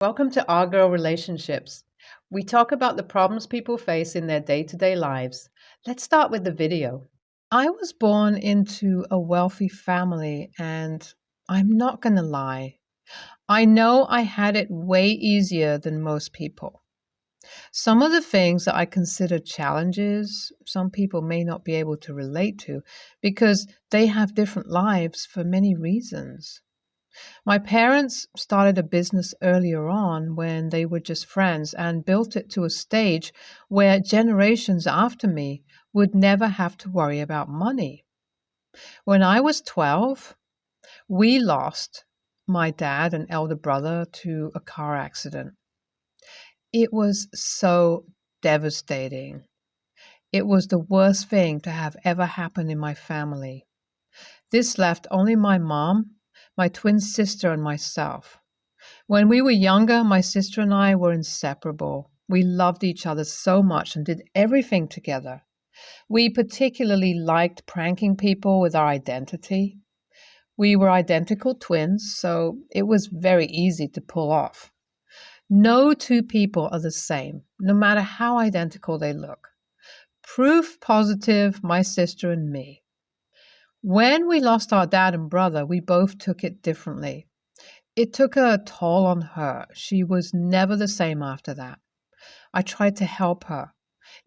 Welcome to Our Girl Relationships. We talk about the problems people face in their day to day lives. Let's start with the video. I was born into a wealthy family, and I'm not going to lie. I know I had it way easier than most people. Some of the things that I consider challenges, some people may not be able to relate to because they have different lives for many reasons. My parents started a business earlier on when they were just friends and built it to a stage where generations after me would never have to worry about money. When I was 12, we lost my dad and elder brother to a car accident. It was so devastating. It was the worst thing to have ever happened in my family. This left only my mom, my twin sister, and myself. When we were younger, my sister and I were inseparable. We loved each other so much and did everything together. We particularly liked pranking people with our identity. We were identical twins, so it was very easy to pull off. No two people are the same, no matter how identical they look. Proof positive, my sister and me. When we lost our dad and brother, we both took it differently. It took a toll on her. She was never the same after that. I tried to help her.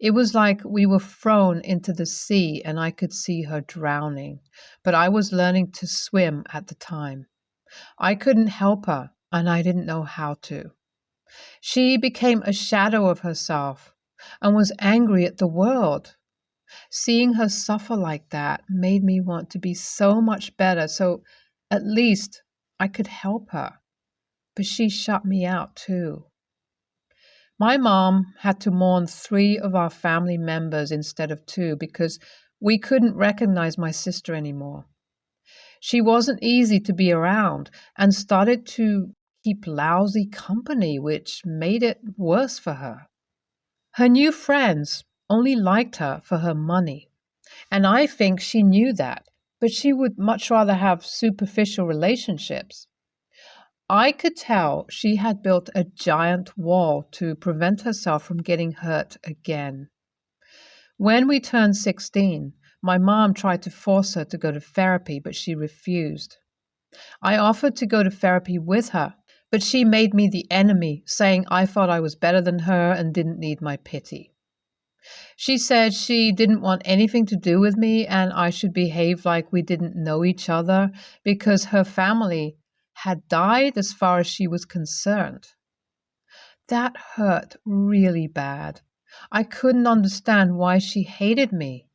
It was like we were thrown into the sea and I could see her drowning, but I was learning to swim at the time. I couldn't help her, and I didn't know how to. She became a shadow of herself and was angry at the world. Seeing her suffer like that made me want to be so much better, so at least I could help her. But she shut me out too. My mom had to mourn 3 of our family members instead of 2 because we couldn't recognize my sister anymore. She wasn't easy to be around and started to keep lousy company, which made it worse for her. Her new friends only liked her for her money, and I think she knew that, but she would much rather have superficial relationships. I could tell she had built a giant wall to prevent herself from getting hurt again. When we turned 16, my mom tried to force her to go to therapy, but she refused. I offered to go to therapy with her, but she made me the enemy, saying I thought I was better than her and didn't need my pity. She said she didn't want anything to do with me and I should behave like we didn't know each other because her family had died as far as she was concerned. That hurt really bad. I couldn't understand why she hated me.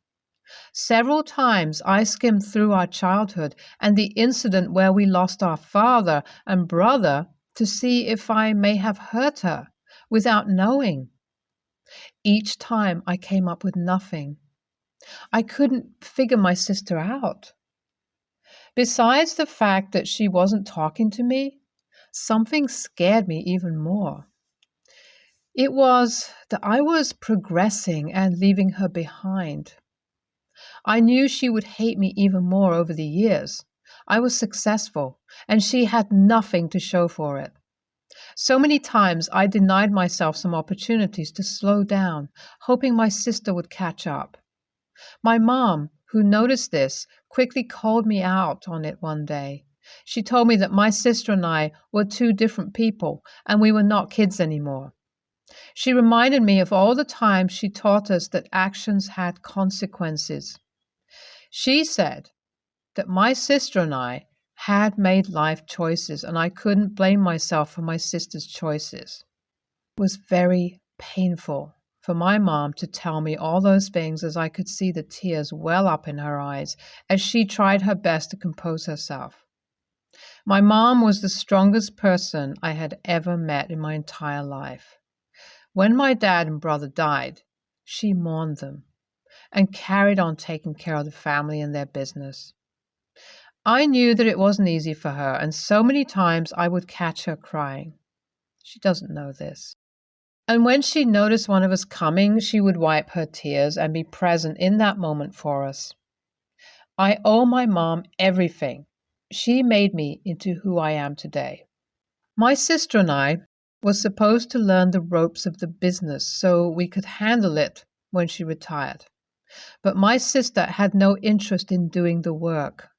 Several times I skimmed through our childhood and the incident where we lost our father and brother to see if I may have hurt her without knowing. Each time I came up with nothing. I couldn't figure my sister out. Besides the fact that she wasn't talking to me, something scared me even more. It was that I was progressing and leaving her behind. I knew she would hate me even more over the years. I was successful, and she had nothing to show for it. So many times I denied myself some opportunities to slow down, hoping my sister would catch up. My mom, who noticed this, quickly called me out on it one day. She told me that my sister and I were 2 different people and we were not kids anymore. She reminded me of all the times she taught us that actions had consequences. She said that my sister and I had made life choices and I couldn't blame myself for my sister's choices. It was very painful for my mom to tell me all those things as I could see the tears well up in her eyes as she tried her best to compose herself. My mom was the strongest person I had ever met in my entire life. When my dad and brother died, she mourned them and carried on taking care of the family and their business. I knew that it wasn't easy for her, and so many times I would catch her crying. She doesn't know this. And when she noticed one of us coming, she would wipe her tears and be present in that moment for us. I owe my mom everything. She made me into who I am today. My sister and I was supposed to learn the ropes of the business so we could handle it when she retired. But my sister had no interest in doing the work.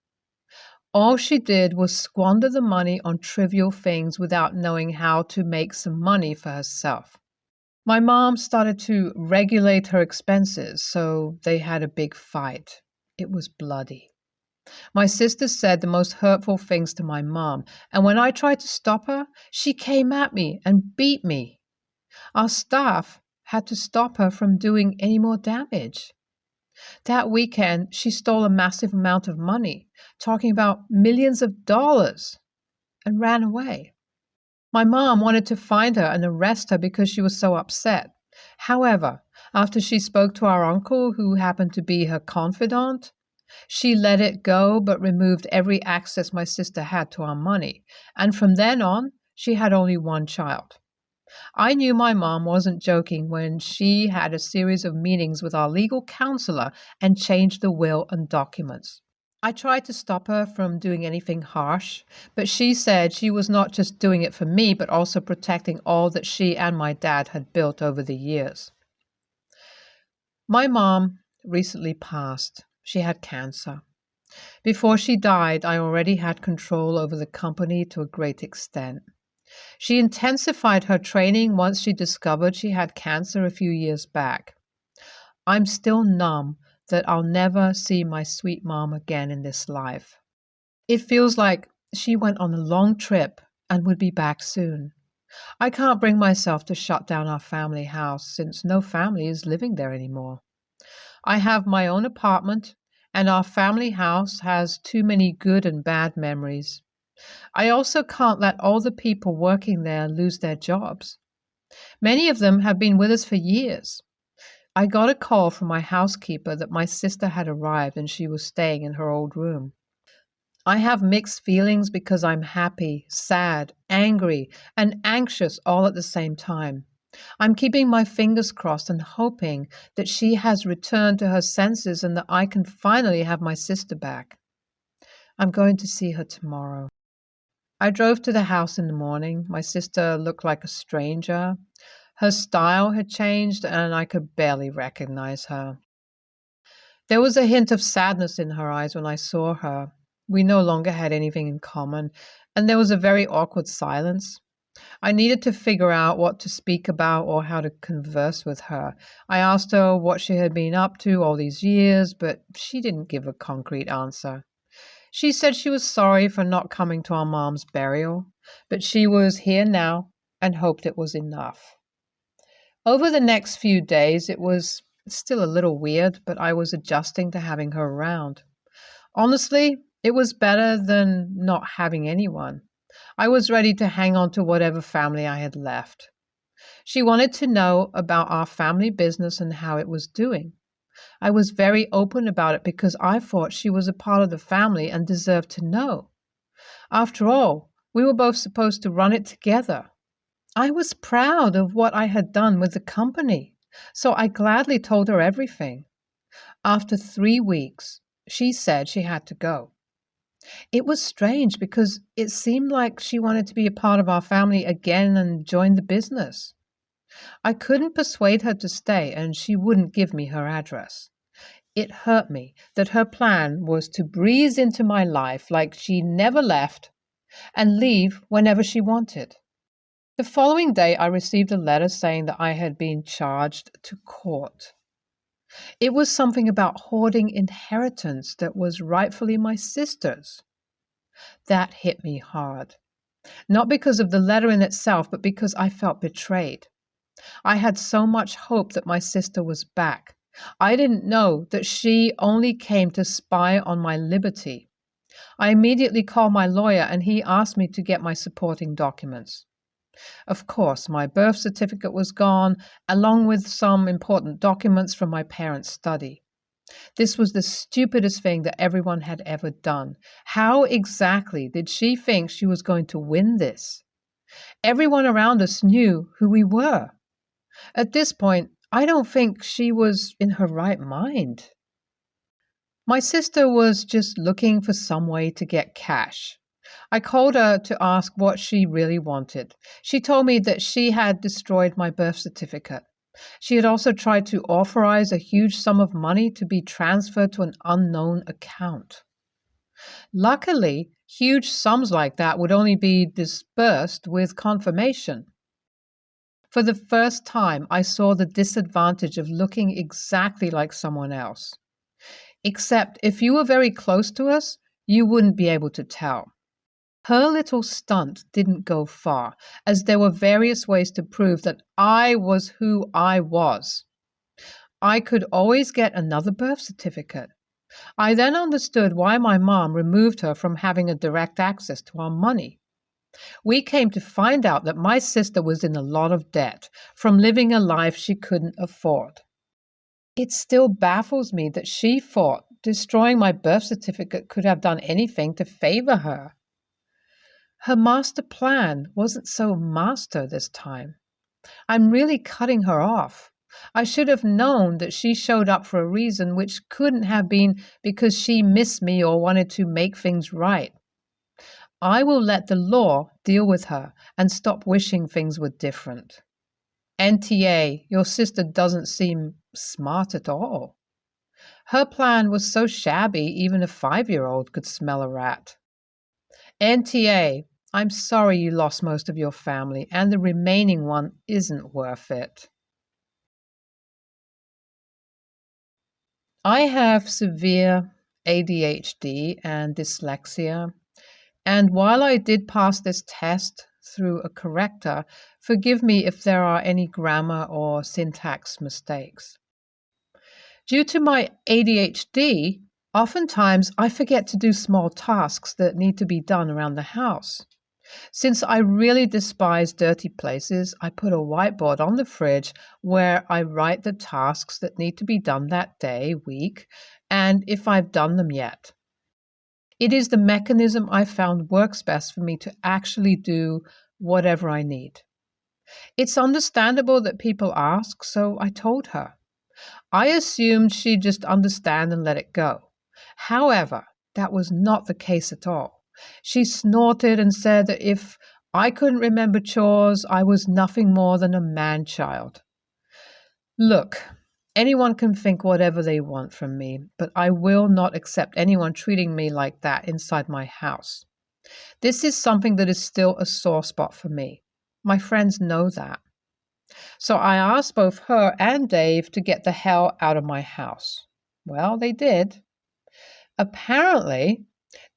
All she did was squander the money on trivial things without knowing how to make some money for herself. My mom started to regulate her expenses, so they had a big fight. It was bloody. My sister said the most hurtful things to my mom, and when I tried to stop her, she came at me and beat me. Our staff had to stop her from doing any more damage. That weekend, she stole a massive amount of money, talking about millions of dollars, and ran away. My mom wanted to find her and arrest her because she was so upset. However, after she spoke to our uncle, who happened to be her confidant, she let it go but removed every access my sister had to our money. And from then on, she had only one child. I knew my mom wasn't joking when she had a series of meetings with our legal counselor and changed the will and documents. I tried to stop her from doing anything harsh, but she said she was not just doing it for me, but also protecting all that she and my dad had built over the years. My mom recently passed. She had cancer. Before she died, I already had control over the company to a great extent. She intensified her training once she discovered she had cancer a few years back. I'm still numb that I'll never see my sweet mom again in this life. It feels like she went on a long trip and would be back soon. I can't bring myself to shut down our family house since no family is living there anymore. I have my own apartment, and our family house has too many good and bad memories. I also can't let all the people working there lose their jobs. Many of them have been with us for years. I got a call from my housekeeper that my sister had arrived and she was staying in her old room. I have mixed feelings because I'm happy, sad, angry, and anxious all at the same time. I'm keeping my fingers crossed and hoping that she has returned to her senses and that I can finally have my sister back. I'm going to see her tomorrow. I drove to the house in the morning. My sister looked like a stranger. Her style had changed, and I could barely recognize her. There was a hint of sadness in her eyes when I saw her. We no longer had anything in common, and there was a very awkward silence. I needed to figure out what to speak about or how to converse with her. I asked her what she had been up to all these years, but she didn't give a concrete answer. She said she was sorry for not coming to our mom's burial, but she was here now and hoped it was enough. Over the next few days, it was still a little weird, but I was adjusting to having her around. Honestly, it was better than not having anyone. I was ready to hang on to whatever family I had left. She wanted to know about our family business and how it was doing. I was very open about it because I thought she was a part of the family and deserved to know. After all, we were both supposed to run it together. I was proud of what I had done with the company, so I gladly told her everything. After 3 weeks, she said she had to go. It was strange because it seemed like she wanted to be a part of our family again and join the business. I couldn't persuade her to stay, and she wouldn't give me her address. It hurt me that her plan was to breeze into my life like she never left and leave whenever she wanted. The following day, I received a letter saying that I had been charged to court. It was something about hoarding inheritance that was rightfully my sister's. That hit me hard. Not because of the letter in itself, but because I felt betrayed. I had so much hope that my sister was back. I didn't know that she only came to spy on my liberty. I immediately called my lawyer and he asked me to get my supporting documents. Of course, my birth certificate was gone, along with some important documents from my parents' study. This was the stupidest thing that everyone had ever done. How exactly did she think she was going to win this? Everyone around us knew who we were. At this point, I don't think she was in her right mind. My sister was just looking for some way to get cash. I called her to ask what she really wanted. She told me that she had destroyed my birth certificate. She had also tried to authorize a huge sum of money to be transferred to an unknown account. Luckily, huge sums like that would only be disbursed with confirmation. For the first time, I saw the disadvantage of looking exactly like someone else. Except if you were very close to us, you wouldn't be able to tell. Her little stunt didn't go far, as there were various ways to prove that I was who I was. I could always get another birth certificate. I then understood why my mom removed her from having a direct access to our money. We came to find out that my sister was in a lot of debt from living a life she couldn't afford. It still baffles me that she thought destroying my birth certificate could have done anything to favor her. Her master plan wasn't so master this time. I'm really cutting her off. I should have known that she showed up for a reason which couldn't have been because she missed me or wanted to make things right. I will let the law deal with her and stop wishing things were different. NTA, your sister doesn't seem smart at all. Her plan was so shabby even a 5-year-old could smell a rat. NTA, I'm sorry you lost most of your family, and the remaining one isn't worth it. I have severe ADHD and dyslexia, and while I did pass this test through a corrector, forgive me if there are any grammar or syntax mistakes. Due to my ADHD, oftentimes I forget to do small tasks that need to be done around the house. Since I really despise dirty places, I put a whiteboard on the fridge where I write the tasks that need to be done that day, week, and if I've done them yet. It is the mechanism I found works best for me to actually do whatever I need. It's understandable that people ask, so I told her. I assumed she'd just understand and let it go. However, that was not the case at all. She snorted and said that if I couldn't remember chores, I was nothing more than a man-child. Look, anyone can think whatever they want from me, but I will not accept anyone treating me like that inside my house. This is something that is still a sore spot for me. My friends know that. So I asked both her and Dave to get the hell out of my house. Well, they did. Apparently,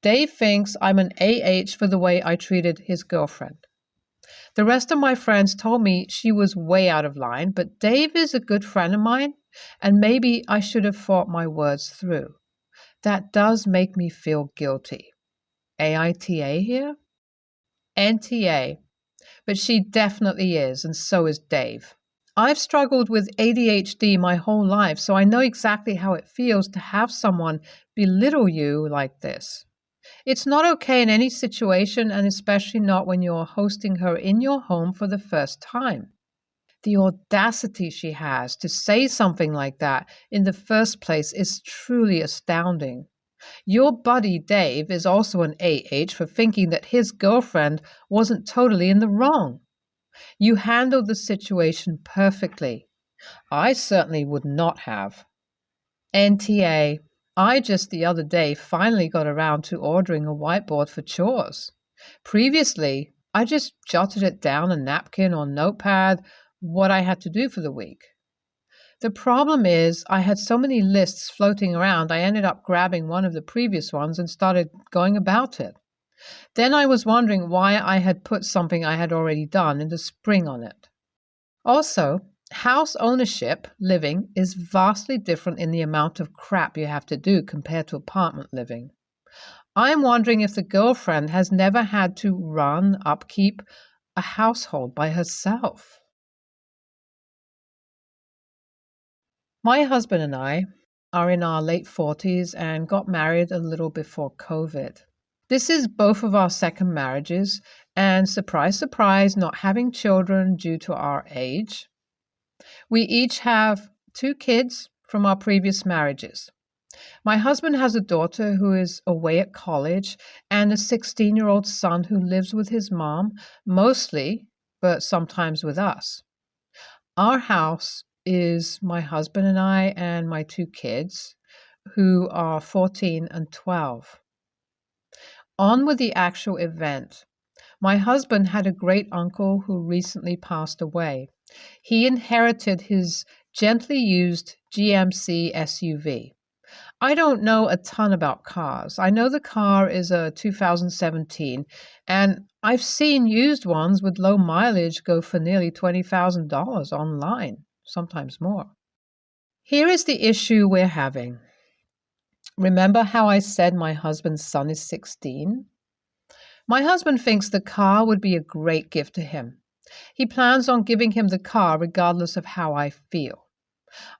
Dave thinks I'm an AH for the way I treated his girlfriend. The rest of my friends told me she was way out of line, but Dave is a good friend of mine, and maybe I should have thought my words through. That does make me feel guilty. AITA here? NTA. But she definitely is, and so is Dave. I've struggled with ADHD my whole life, so I know exactly how it feels to have someone belittle you like this. It's not okay in any situation, and especially not when you're hosting her in your home for the first time. The audacity she has to say something like that in the first place is truly astounding. Your buddy Dave is also an AH for thinking that his girlfriend wasn't totally in the wrong. You handled the situation perfectly. I certainly would not have. NTA, I just the other day finally got around to ordering a whiteboard for chores. Previously, I just jotted it down a napkin or notepad what I had to do for the week. The problem is I had so many lists floating around, I ended up grabbing one of the previous ones and started going about it. Then I was wondering why I had put something I had already done in the spring on it. Also, house ownership living is vastly different in the amount of crap you have to do compared to apartment living. I'm wondering if the girlfriend has never had to run, upkeep a household by herself. My husband and I are in our late 40s and got married a little before COVID. This is both of our second marriages, and surprise, surprise, not having children due to our age. We each have 2 kids from our previous marriages. My husband has a daughter who is away at college and a 16-year-old son who lives with his mom, mostly, but sometimes with us. Our house is my husband and I and my two kids, who are 14 and 12. On with the actual event. My husband had a great uncle who recently passed away. He inherited his gently used GMC SUV. I don't know a ton about cars. I know the car is a 2017, and I've seen used ones with low mileage go for nearly $20,000 online, sometimes more. Here is the issue we're having. Remember how I said my husband's son is 16? My husband thinks the car would be a great gift to him. He plans on giving him the car regardless of how I feel.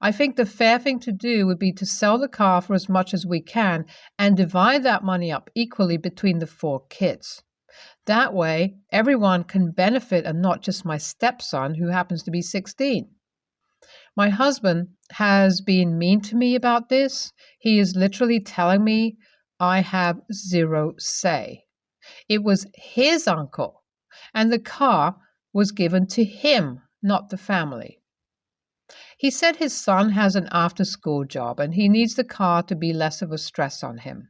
I think the fair thing to do would be to sell the car for as much as we can and divide that money up equally between the four kids. That way, everyone can benefit and not just my stepson who happens to be 16. My husband has been mean to me about this. He is literally telling me I have zero say. It was his uncle, and the car was given to him, not the family. He said his son has an after-school job and he needs the car to be less of a stress on him.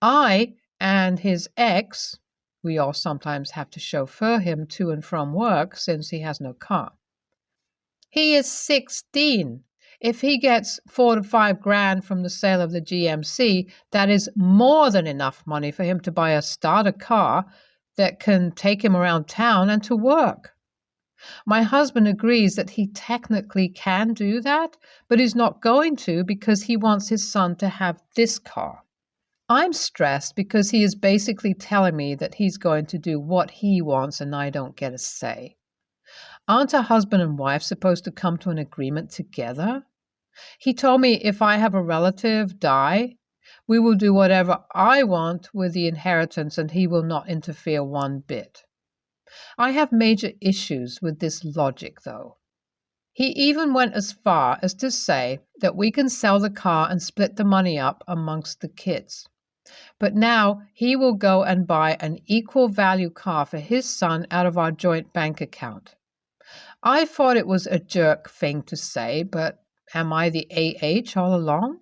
I and his ex, we all sometimes have to chauffeur him to and from work since he has no car. He is 16. If he gets 4 to 5 grand from the sale of the GMC, that is more than enough money for him to buy a starter car that can take him around town and to work. My husband agrees that he technically can do that, but he's not going to because he wants his son to have this car. I'm stressed because he is basically telling me that he's going to do what he wants and I don't get a say. Aren't a husband and wife supposed to come to an agreement together? He told me if I have a relative die, we will do whatever I want with the inheritance and he will not interfere one bit. I have major issues with this logic, though. He even went as far as to say that we can sell the car and split the money up amongst the kids. But now he will go and buy an equal value car for his son out of our joint bank account. I thought it was a jerk thing to say, but am I the AH all along?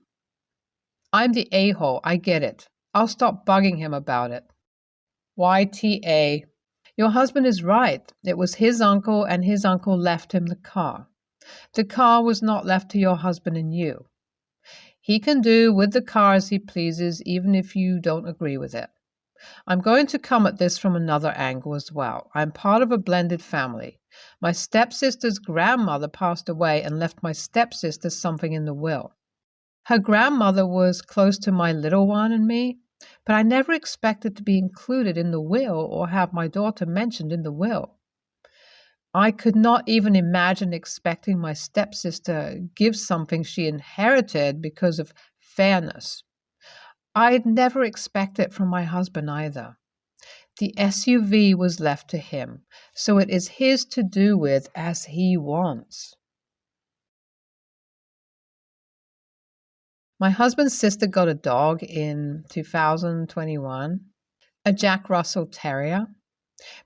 I'm the a-hole, I get it. I'll stop bugging him about it. YTA. Your husband is right. It was his uncle, and his uncle left him the car. The car was not left to your husband and you. He can do with the car as he pleases, even if you don't agree with it. I'm going to come at this from another angle as well. I'm part of a blended family. My stepsister's grandmother passed away and left my stepsister something in the will. Her grandmother was close to my little one and me, but I never expected to be included in the will or have my daughter mentioned in the will. I could not even imagine expecting my stepsister give something she inherited because of fairness. I'd never expect it from my husband either. The SUV was left to him, so it is his to do with as he wants. My husband's sister got a dog in 2021, a Jack Russell Terrier.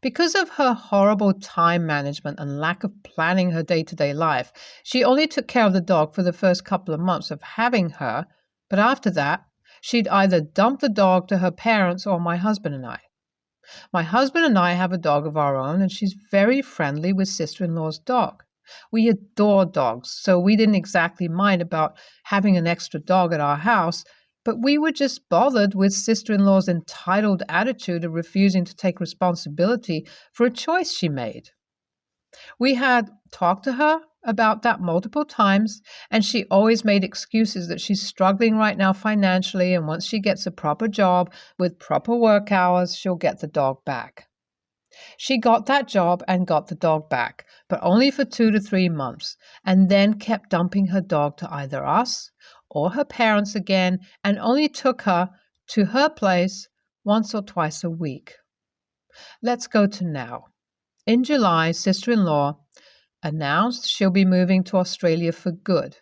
Because of her horrible time management and lack of planning her day-to-day life, she only took care of the dog for the first couple of months of having her, but after that, she'd either dump the dog to her parents or my husband and I. My husband and I have a dog of our own, and she's very friendly with sister-in-law's dog. We adore dogs, so we didn't exactly mind about having an extra dog at our house, but we were just bothered with sister-in-law's entitled attitude of refusing to take responsibility for a choice she made. We had talked to her about that multiple times, and she always made excuses that she's struggling right now financially, and once she gets a proper job with proper work hours, she'll get the dog back. She got that job and got the dog back, but only for 2 to 3 months, and then kept dumping her dog to either us or her parents again, and only took her to her place once or twice a week. Let's go to now. In July, sister-in-law announced she'll be moving to Australia for good,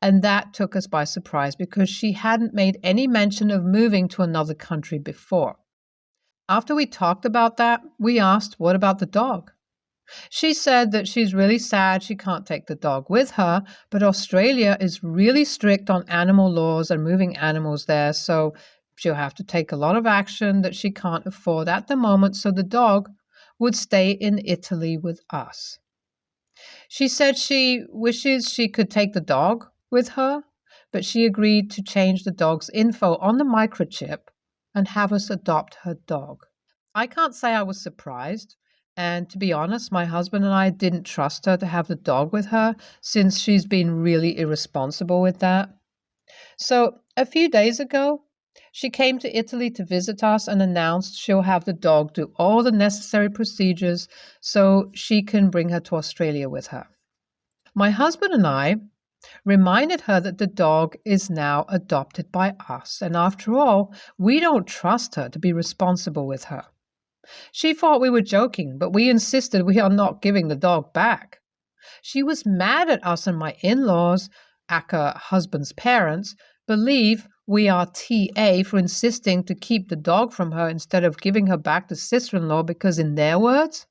And that took us by surprise because she hadn't made any mention of moving to another country before. After we talked about that, we asked, what about the dog? She said that she's really sad she can't take the dog with her, but Australia is really strict on animal laws and moving animals there, so she'll have to take a lot of action that she can't afford at the moment, so the dog would stay in Italy with us. She said she wishes she could take the dog with her, but she agreed to change the dog's info on the microchip and have us adopt her dog. I can't say I was surprised. And to be honest, my husband and I didn't trust her to have the dog with her since she's been really irresponsible with that. So a few days ago, she came to Italy to visit us and announced she'll have the dog do all the necessary procedures so she can bring her to Australia with her. My husband and I reminded her that the dog is now adopted by us, and after all, we don't trust her to be responsible with her. She thought we were joking, but we insisted we are not giving the dog back. She was mad at us, and my in-laws, aka husband's parents, believe we are TA for insisting to keep the dog from her instead of giving her back to sister-in-law because, in their words,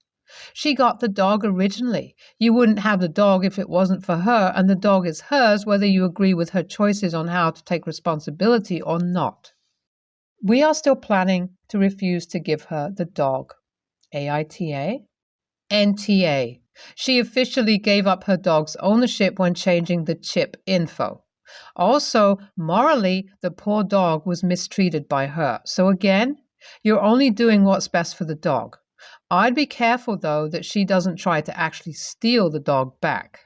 she got the dog originally. You wouldn't have the dog if it wasn't for her, and the dog is hers whether you agree with her choices on how to take responsibility or not. We are still planning to refuse to give her the dog. AITA? NTA. She officially gave up her dog's ownership when changing the chip info. Also, morally, the poor dog was mistreated by her. So again, you're only doing what's best for the dog. I'd be careful, though, that she doesn't try to actually steal the dog back.